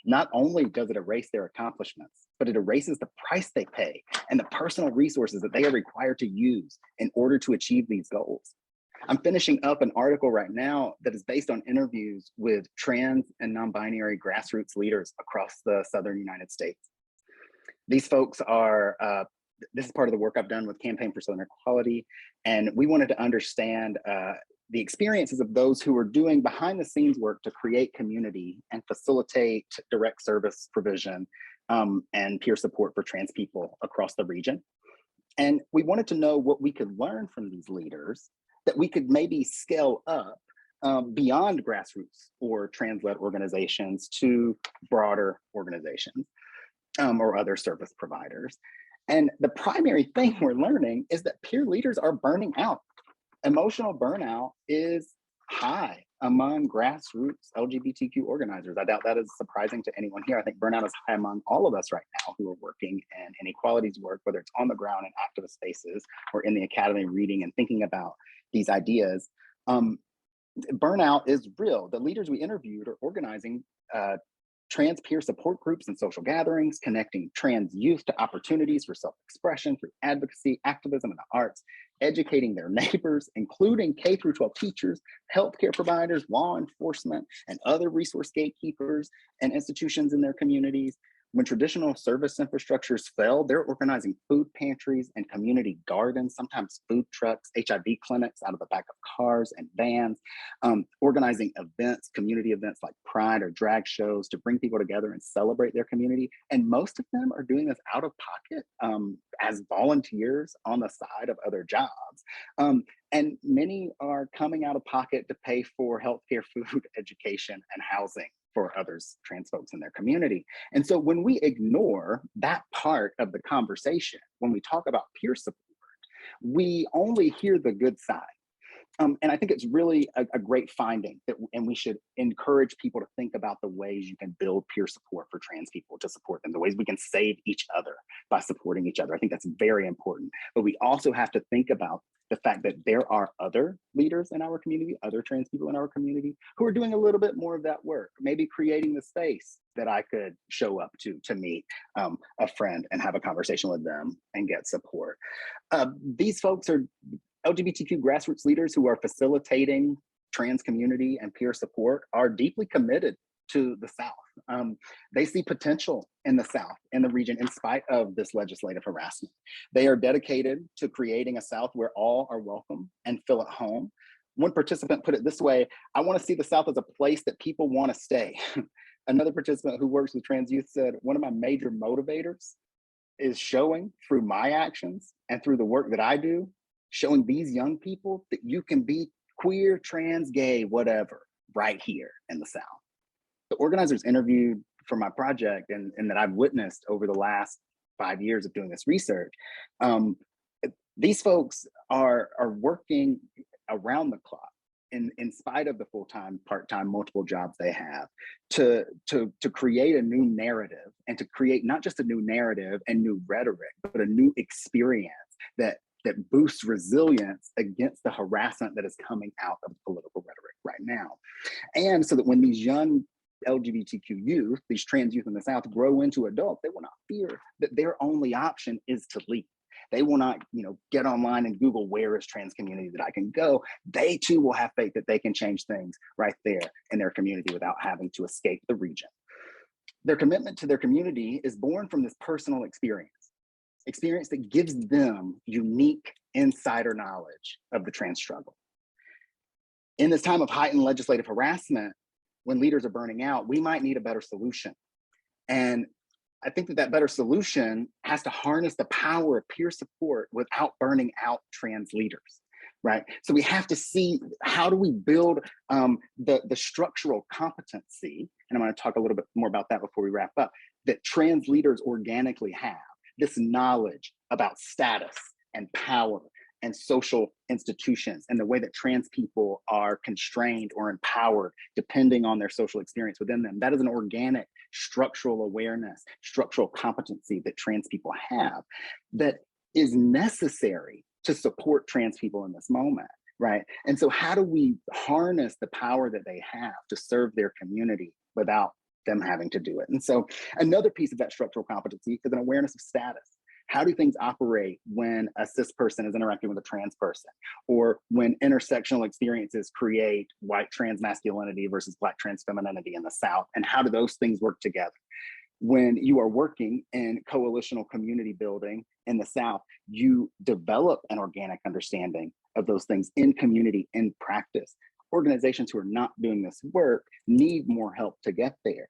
Not only does it erase their accomplishments, but it erases the price they pay and the personal resources that they are required to use in order to achieve these goals. I'm finishing up an article right now that is based on interviews with trans and non-binary grassroots leaders across the Southern United States. These folks are, this is part of the work I've done with Campaign for Southern Equality, and we wanted to understand the experiences of those who are doing behind the scenes work to create community and facilitate direct service provision and peer support for trans people across the region. And we wanted to know what we could learn from these leaders that we could maybe scale up beyond grassroots or trans-led organizations to broader organizations or other service providers. And the primary thing we're learning is that peer leaders are burning out. Emotional burnout is high among grassroots LGBTQ organizers. I doubt that is surprising to anyone here. I think burnout is high among all of us right now who are working in inequalities work, whether it's on the ground in activist spaces or in the academy reading and thinking about these ideas. Burnout is real. The leaders we interviewed are organizing trans peer support groups and social gatherings, connecting trans youth to opportunities for self-expression through advocacy, activism, and the arts, educating their neighbors, including K-12 teachers, healthcare providers, law enforcement, and other resource gatekeepers and institutions in their communities, When traditional service infrastructures fail, they're organizing food pantries and community gardens, sometimes food trucks, HIV clinics out of the back of cars and vans, organizing events, community events like pride or drag shows to bring people together and celebrate their community. And most of them are doing this out of pocket as volunteers on the side of other jobs. And many are coming out of pocket to pay for healthcare, food, education, and housing for others, trans folks in their community. And so when we ignore that part of the conversation, when we talk about peer support, we only hear the good side. And I think it's really a great finding and we should encourage people to think about the ways you can build peer support for trans people, to support them, the ways we can save each other by supporting each other. I think that's very important. But we also have to think about the fact that there are other leaders in our community, other trans people in our community who are doing a little bit more of that work, maybe creating the space that I could show up to meet a friend and have a conversation with them and get support. These folks are LGBTQ grassroots leaders who are facilitating trans community and peer support are deeply committed to the South. They see potential in the South, in the region, in spite of this legislative harassment. They are dedicated to creating a South where all are welcome and feel at home. One participant put it this way: I want to see the South as a place that people want to stay. Another participant who works with trans youth said, one of my major motivators is showing through my actions and through the work that I do, showing these young people that you can be queer, trans, gay, whatever, right here in the South. The organizers interviewed for my project and that I've witnessed over the last 5 years of doing this research, these folks are working around the clock in spite of the full-time, part-time, multiple jobs they have to create a new narrative and to create not just a new narrative and new rhetoric, but a new experience that boosts resilience against the harassment that is coming out of political rhetoric right now. And so that when these young LGBTQ youth, these trans youth in the South grow into adults, they will not fear that their only option is to leave. They will not, get online and Google where is trans community that I can go. They too will have faith that they can change things right there in their community without having to escape the region. Their commitment to their community is born from this personal experience that gives them unique insider knowledge of the trans struggle. In this time of heightened legislative harassment, when leaders are burning out, we might need a better solution. And I think that better solution has to harness the power of peer support without burning out trans leaders, right? So we have to see, how do we build the structural competency, and I'm going to talk a little bit more about that before we wrap up, that trans leaders organically have, this knowledge about status and power and social institutions and the way that trans people are constrained or empowered depending on their social experience within them. That is an organic structural awareness, structural competency that trans people have that is necessary to support trans people in this moment, right? And so how do we harness the power that they have to serve their community without them having to do it? And so another piece of that structural competency is an awareness of status. How do things operate when a cis person is interacting with a trans person, or when intersectional experiences create white trans masculinity versus Black trans femininity in the South? And how do those things work together? When you are working in coalitional community building in the South, you develop an organic understanding of those things in community, in practice. Organizations who are not doing this work need more help to get there.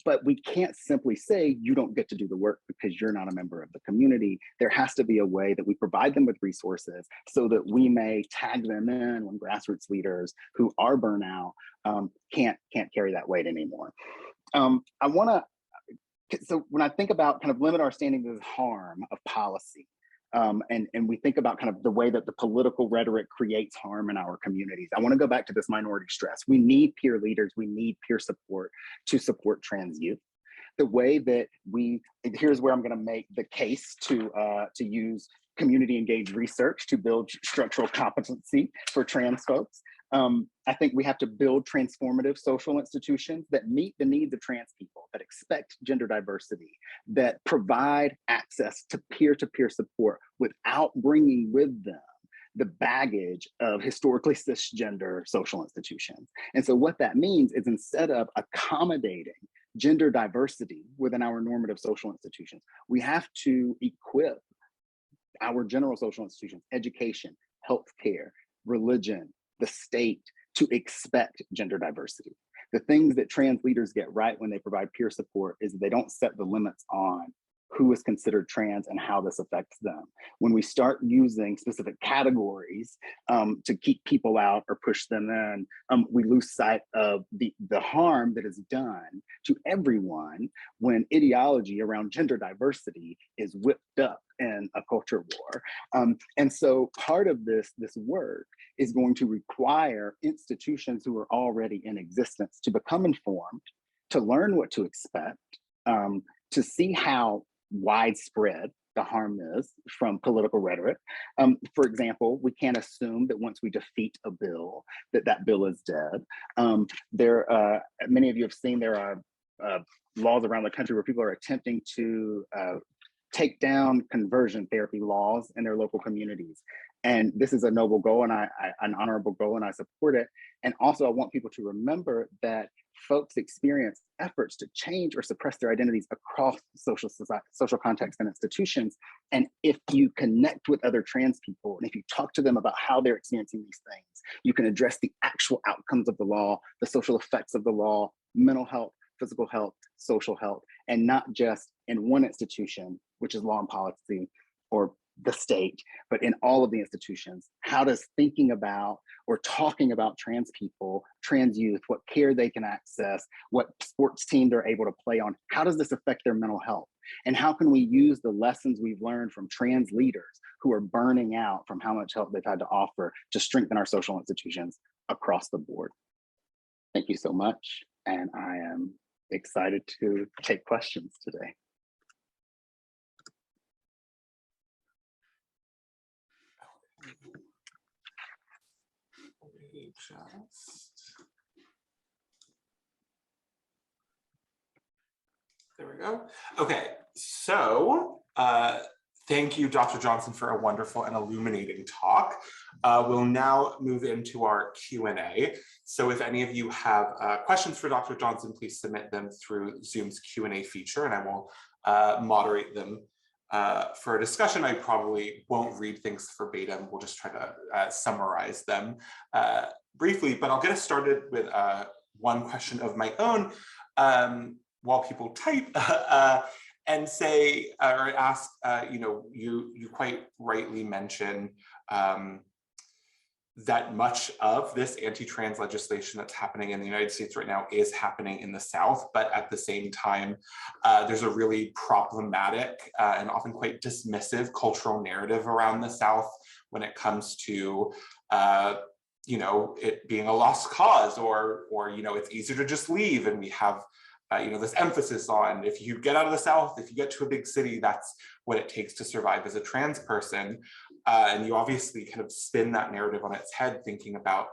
But we can't simply say you don't get to do the work because you're not a member of the community. There has to be a way that we provide them with resources so that we may tag them in when grassroots leaders who are burnout can't carry that weight anymore. So when I think about kind of limit our standing to the harm of policy, and we think about kind of the way that the political rhetoric creates harm in our communities, I want to go back to this minority stress. We need peer leaders, we need peer support to support trans youth. The way that here's where I'm going to make the case to use community engaged research to build structural competency for trans folks. I think we have to build transformative social institutions that meet the needs of trans people, that expect gender diversity, that provide access to peer-to-peer support without bringing with them the baggage of historically cisgender social institutions. And so what that means is, instead of accommodating gender diversity within our normative social institutions. We have to equip our general social institutions, education, healthcare, religion, the state, to expect gender diversity. The things that trans leaders get right when they provide peer support is that they don't set the limits on who is considered trans and how this affects them. When we start using specific categories to keep people out or push them in, we lose sight of the harm that is done to everyone when ideology around gender diversity is whipped up in a culture war. And so part of this work is going to require institutions who are already in existence to become informed, to learn what to expect, to see how widespread the harm is from political rhetoric. For example, we can't assume that once we defeat a bill, that bill is dead. Many of you have seen there are laws around the country where people are attempting to take down conversion therapy laws in their local communities. And this is a noble goal and an honorable goal, and I support it. And also I want people to remember that folks experience efforts to change or suppress their identities across social contexts and institutions. And if you connect with other trans people, and if you talk to them about how they're experiencing these things, you can address the actual outcomes of the law, the social effects of the law, mental health, physical health, social health, and not just in one institution, which is law and policy, or the state, but in all of the institutions. How does thinking about or talking about trans people, trans youth, what care they can access, what sports team they're able to play on, how does this affect their mental health? And how can we use the lessons we've learned from trans leaders who are burning out from how much help they've had to offer to strengthen our social institutions across the board? Thank you so much. And I am excited to take questions today. There we go. Okay, so thank you, Dr. Johnson, for a wonderful and illuminating talk. We'll now move into our Q&A. So if any of you have questions for Dr. Johnson, please submit them through Zoom's Q&A feature, and I will moderate them for a discussion. I probably won't read things verbatim. We'll just try to summarize them briefly, but I'll get us started with one question of my own while people type and say or ask, you quite rightly mention that much of this anti-trans legislation that's happening in the United States right now is happening in the South, but at the same time, there's a really problematic and often quite dismissive cultural narrative around the South when it comes to it being a lost cause, or it's easier to just leave, and we have this emphasis on if you get out of the South, if you get to a big city, that's what it takes to survive as a trans person. And you obviously kind of spin that narrative on its head, thinking about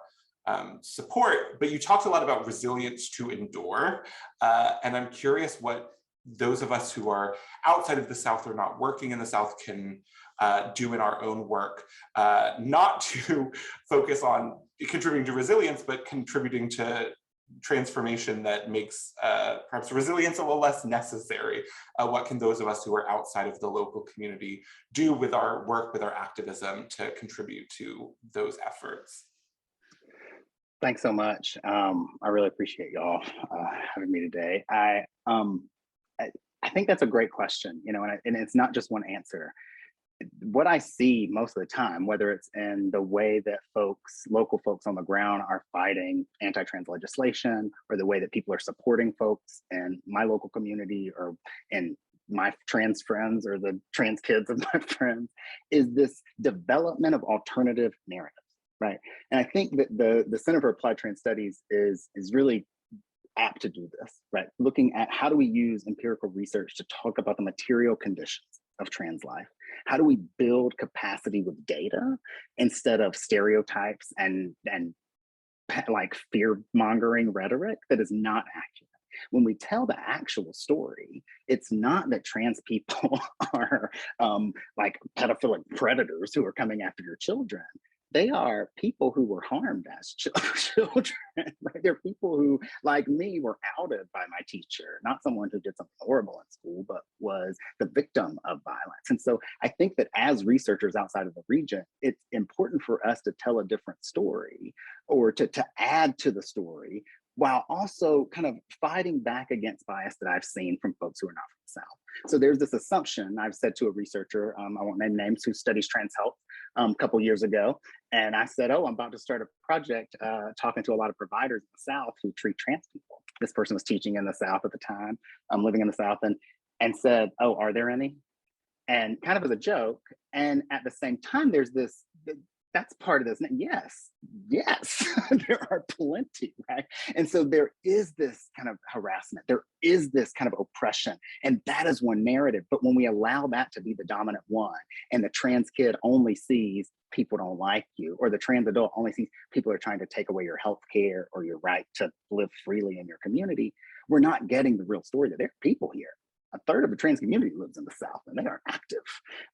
support, but you talked a lot about resilience to endure. And I'm curious what those of us who are outside of the South or not working in the South can do in our own work, not to focus on contributing to resilience, but contributing to transformation that makes perhaps resilience a little less necessary. What can those of us who are outside of the local community do with our work, with our activism, to contribute to those efforts? Thanks so much. I really appreciate y'all having me today. I think that's a great question, and it's not just one answer. What I see most of the time, whether it's in the way that local folks on the ground are fighting anti-trans legislation, or the way that people are supporting folks in my local community, or in my trans friends, or the trans kids of my friends, is this development of alternative narratives, right? And I think that the Center for Applied Trans Studies is really apt to do this, right? Looking at how do we use empirical research to talk about the material conditions of trans life? How do we build capacity with data instead of stereotypes and like fear-mongering rhetoric that is not accurate? When we tell the actual story, it's not that trans people are like pedophilic predators who are coming after your children. they are people who were harmed as children, right? They're people who, like me, were outed by my teacher, not someone who did something horrible in school, but was the victim of violence. And so I think that as researchers outside of the region, it's important for us to tell a different story, or to add to the story, while also kind of fighting back against bias that I've seen from folks who are not from the South. So there's this assumption I've said to a researcher, I won't name names, who studies trans health a couple years ago. And I said, oh, I'm about to start a project talking to a lot of providers in the South who treat trans people. This person was teaching in the South at the time, living in the South, and said, oh, are there any? And kind of as a joke. And at the same time, there's this, that's part of this. Yes, there are plenty, right? And so there is this kind of harassment, there is this kind of oppression, and that is one narrative. But when we allow that to be the dominant one, and the trans kid only sees people don't like you, or the trans adult only sees people are trying to take away your health care or your right to live freely in your community, we're not getting the real story that there are people here. A third of the trans community lives in the South, and they are active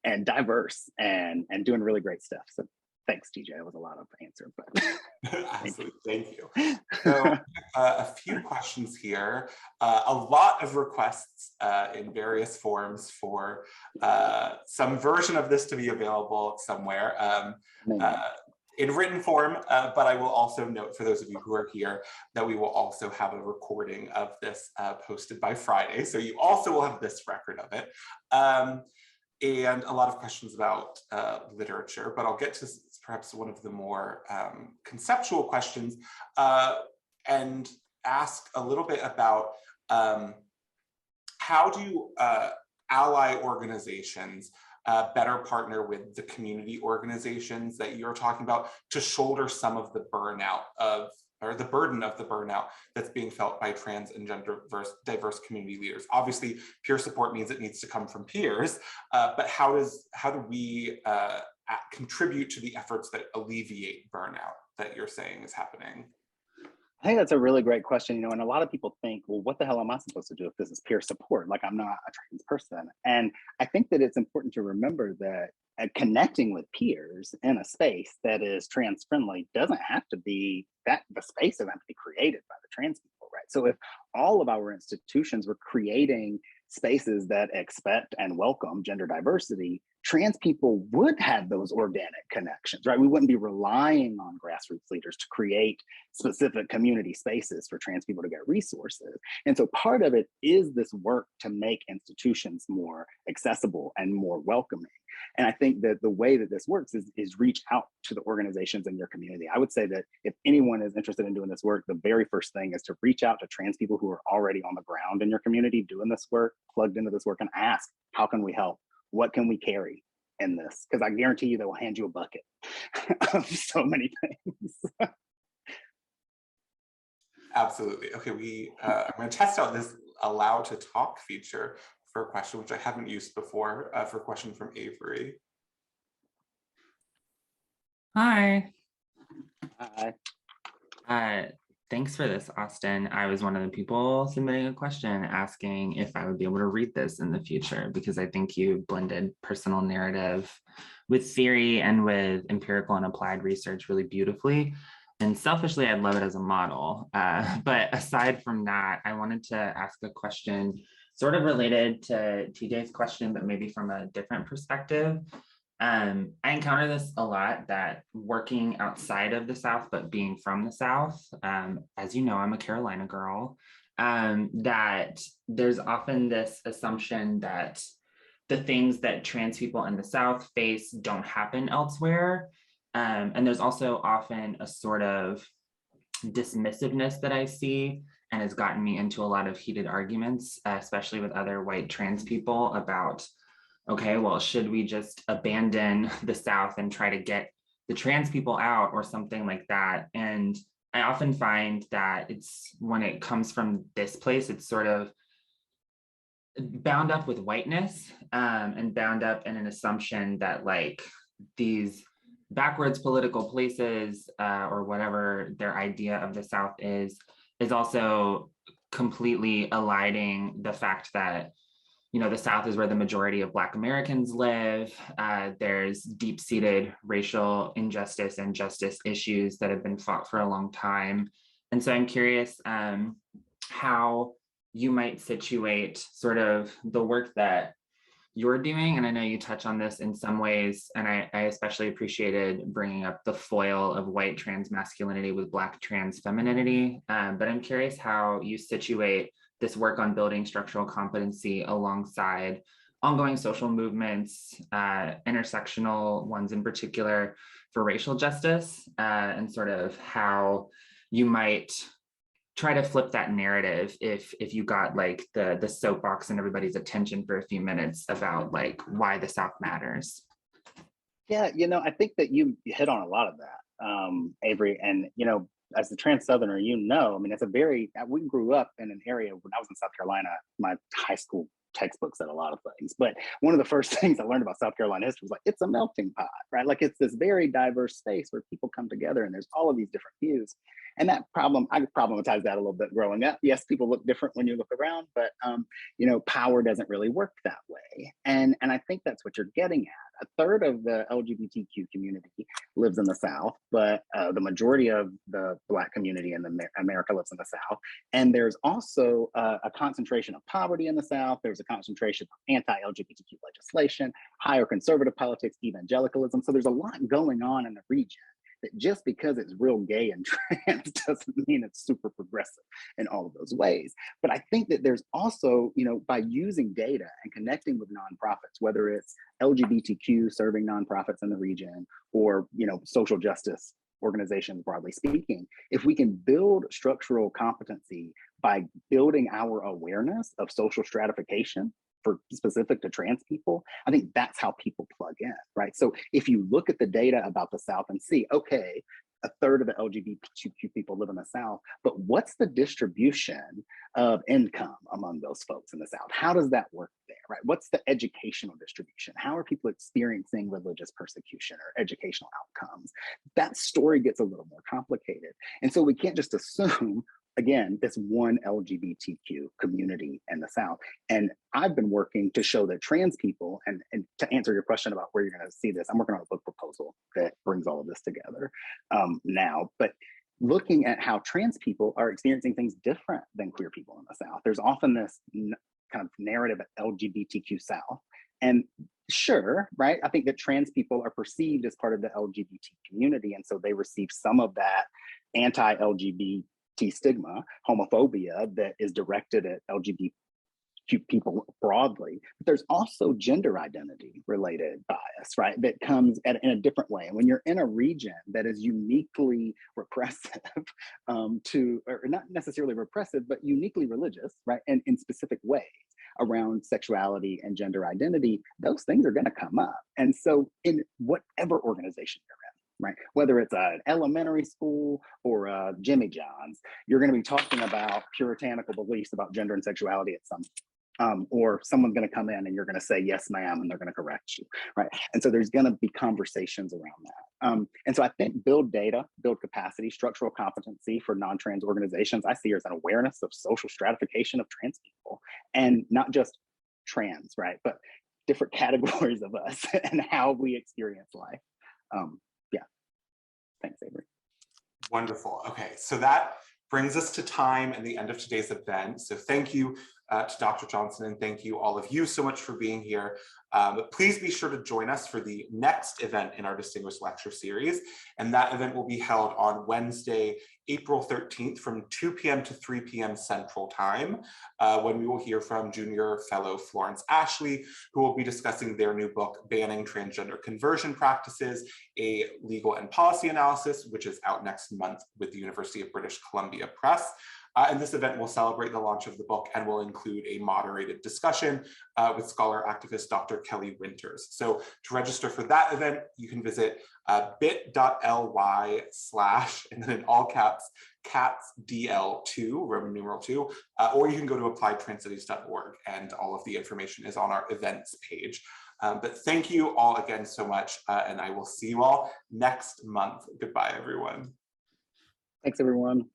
and diverse and doing really great stuff. So thanks, TJ. That was a lot of answer, but absolutely, thank you. So a few questions here. A lot of requests in various forms for some version of this to be available somewhere in written form, but I will also note for those of you who are here that we will also have a recording of this posted by Friday. So you also will have this record of it. And a lot of questions about literature, but I'll get to perhaps one of the more conceptual questions and ask a little bit about how do ally organizations better partner with the community organizations that you're talking about to shoulder some of the burnout of, or the burden of the burnout that's being felt by trans and gender diverse community leaders. Obviously, peer support means it needs to come from peers, but how do we contribute to the efforts that alleviate burnout that you're saying is happening? I think that's a really great question, and a lot of people think, well, what the hell am I supposed to do if this is peer support? Like, I'm not a trans person. And I think that it's important to remember that connecting with peers in a space that is trans friendly doesn't have to be that, the space doesn't have to be created by the trans people, right? So if all of our institutions were creating spaces that expect and welcome gender diversity, trans people would have those organic connections, right? We wouldn't be relying on grassroots leaders to create specific community spaces for trans people to get resources. And so part of it is this work to make institutions more accessible and more welcoming. And I think that the way that this works is reach out to the organizations in your community. I would say that if anyone is interested in doing this work, the very first thing is to reach out to trans people who are already on the ground in your community doing this work, plugged into this work, and ask, how can we help? What can we carry in this? Because I guarantee you they will hand you a bucket of so many things. Absolutely. Okay, I'm going to test out this allow to talk feature for a question, which I haven't used before, for a question from Avery. Hi. Hi. Thanks for this, Austin. I was one of the people submitting a question asking if I would be able to read this in the future, because I think you blended personal narrative with theory and with empirical and applied research really beautifully. And selfishly, I'd love it as a model. But aside from that, I wanted to ask a question sort of related to TJ's question, but maybe from a different perspective. I encounter this a lot, that working outside of the South, but being from the South, as you know, I'm a Carolina girl, that there's often this assumption that the things that trans people in the South face don't happen elsewhere. And there's also often a sort of dismissiveness that I see, and has gotten me into a lot of heated arguments, especially with other white trans people about, okay, well, should we just abandon the South and try to get the trans people out or something like that? And I often find that it's, when it comes from this place, it's sort of bound up with whiteness, and bound up in an assumption that like these backwards political places, or whatever their idea of the South is also completely eliding the fact that the South is where the majority of Black Americans live. There's deep-seated racial injustice and justice issues that have been fought for a long time. And so I'm curious how you might situate sort of the work that you're doing. And I know you touch on this in some ways, and I especially appreciated bringing up the foil of white trans masculinity with Black trans femininity. But I'm curious how you situate this work on building structural competency alongside ongoing social movements, intersectional ones in particular for racial justice, and sort of how you might try to flip that narrative if you got like the soapbox and everybody's attention for a few minutes about like why the South matters. Yeah, I think that you hit on a lot of that, Avery, and as the trans Southerner, I mean, we grew up in an area when I was in South Carolina, my high school textbook said a lot of things, but one of the first things I learned about South Carolina history was like, it's a melting pot, right? Like it's this very diverse space where people come together and there's all of these different views. And that problem, I problematized that a little bit growing up. Yes, people look different when you look around, but power doesn't really work that way. And I think that's what you're getting at. A third of the LGBTQ community lives in the South, but the majority of the Black community in America lives in the South. And there's also a concentration of poverty in the South. There's a concentration of anti-LGBTQ legislation, higher conservative politics, evangelicalism. So there's a lot going on in the region that just because it's real gay and trans doesn't mean it's super progressive in all of those ways. But I think that there's also, by using data and connecting with nonprofits, whether it's LGBTQ serving nonprofits in the region or, social justice organizations broadly speaking, if we can build structural competency by building our awareness of social stratification for specific to trans people, I think that's how people plug in, right? So if you look at the data about the South and see, okay, a third of the LGBTQ people live in the South, but what's the distribution of income among those folks in the South? How does that work there, right? What's the educational distribution? How are people experiencing religious persecution or educational outcomes? That story gets a little more complicated. And so we can't just assume, again, this one LGBTQ community in the South. And I've been working to show that trans people, and to answer your question about where you're going to see this, I'm working on a book proposal that brings all of this together now. But looking at how trans people are experiencing things different than queer people in the South. There's often this kind of narrative at LGBTQ South. And sure, right, I think that trans people are perceived as part of the LGBT community. And so they receive some of that anti-LGBT stigma, homophobia that is directed at LGBTQ people broadly. But there's also gender identity related bias, right? That comes in a different way. And when you're in a region that is uniquely repressive or not necessarily repressive, but uniquely religious, right? And in specific ways around sexuality and gender identity, those things are going to come up. And so in whatever organization you're in, right? Whether it's an elementary school or a Jimmy John's, you're going to be talking about puritanical beliefs about gender and sexuality at some or someone's going to come in and you're going to say, yes, ma'am, and they're going to correct you, right? And so there's going to be conversations around that. And so I think build data, build capacity, structural competency for non-trans organizations, I see as an awareness of social stratification of trans people, and not just trans, right? But different categories of us and how we experience life. Yeah, thanks, Avery. Wonderful. Okay, so that brings us to time and the end of today's event. So thank you to Dr. Johnson, and thank you all of you so much for being here. Please be sure to join us for the next event in our Distinguished Lecture Series, and that event will be held on Wednesday, April 13th from 2 p.m. to 3 p.m. Central Time, when we will hear from junior fellow Florence Ashley, who will be discussing their new book, Banning Transgender Conversion Practices, a Legal and Policy Analysis, which is out next month with the University of British Columbia Press. And this event will celebrate the launch of the book and will include a moderated discussion with scholar activist Dr. Kelly Winters. So to register for that event, you can visit bit.ly/ and then in all caps, CATSDL2, Roman numeral 2, or you can go to appliedtransstudies.org, and all of the information is on our events page. But thank you all again so much, and I will see you all next month. Goodbye, everyone. Thanks, everyone.